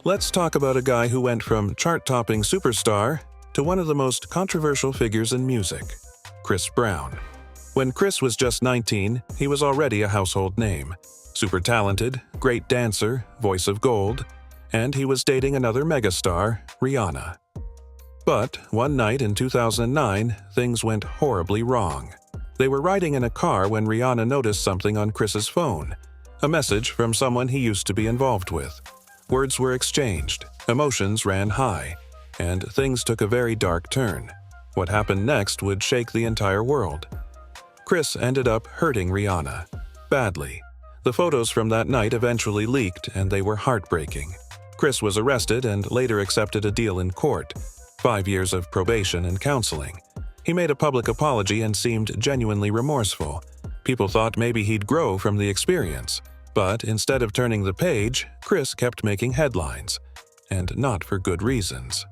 Let's talk about a guy who went from chart-topping superstar to one of the most controversial figures in music, Chris Brown. When Chris was just 19, he was already a household name. Super talented, great dancer, voice of gold, and he was dating another megastar, Rihanna. But one night in 2009, things went horribly wrong. They were riding in a car when Rihanna noticed something on Chris's phone, a message from someone he used to be involved with. Words were exchanged, emotions ran high, and things took a very dark turn. What happened next would shake the entire world. Chris ended up hurting Rihanna badly. The photos from that night eventually leaked, and they were heartbreaking. Chris was arrested and later accepted a deal in court, 5 years of probation and counseling. He made a public apology and seemed genuinely remorseful. People thought maybe he'd grow from the experience. But instead of turning the page, Chris kept making headlines, and not for good reasons.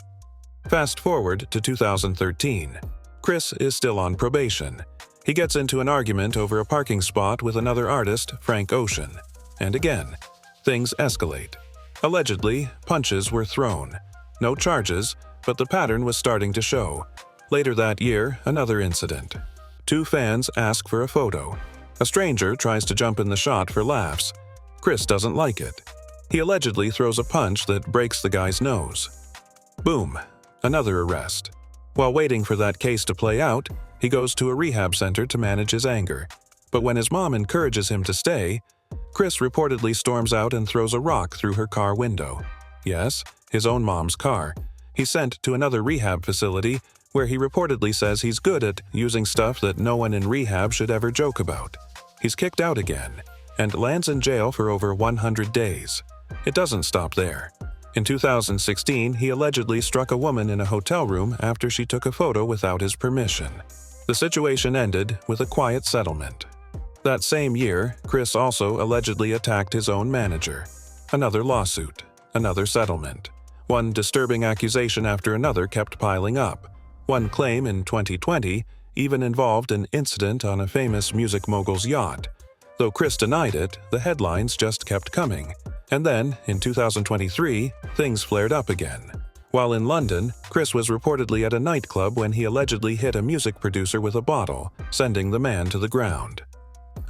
Fast forward to 2013. Chris is still on probation. He gets into an argument over a parking spot with another artist, Frank Ocean. And again, things escalate. Allegedly, punches were thrown. No charges, but the pattern was starting to show. Later that year, another incident. 2 fans ask for a photo. A stranger tries to jump in the shot for laughs. Chris doesn't like it. He allegedly throws a punch that breaks the guy's nose. Boom, another arrest. While waiting for that case to play out, he goes to a rehab center to manage his anger. But when his mom encourages him to stay, Chris reportedly storms out and throws a rock through her car window. Yes, his own mom's car. He's sent to another rehab facility where he reportedly says he's good at using stuff that no one in rehab should ever joke about. He's kicked out again and lands in jail for over 100 days. It doesn't stop there. In 2016, he allegedly struck a woman in a hotel room after she took a photo without his permission. The situation ended with a quiet settlement. That same year, Chris also allegedly attacked his own manager. Another lawsuit, another settlement. One disturbing accusation after another kept piling up. One claim in 2020 even involved an incident on a famous music mogul's yacht. Though Chris denied it, the headlines just kept coming. And then, in 2023, things flared up again. While in London, Chris was reportedly at a nightclub when he allegedly hit a music producer with a bottle, sending the man to the ground.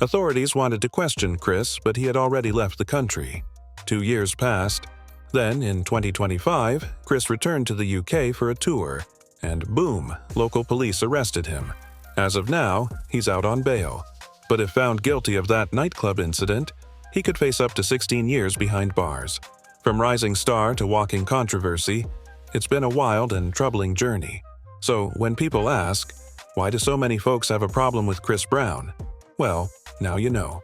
Authorities wanted to question Chris, but he had already left the country. 2 years passed. Then, in 2025, Chris returned to the UK for a tour, and boom, local police arrested him. As of now, he's out on bail. But if found guilty of that nightclub incident, he could face up to 16 years behind bars. From rising star to walking controversy, it's been a wild and troubling journey. So when people ask, why do so many folks have a problem with Chris Brown? Well, now you know.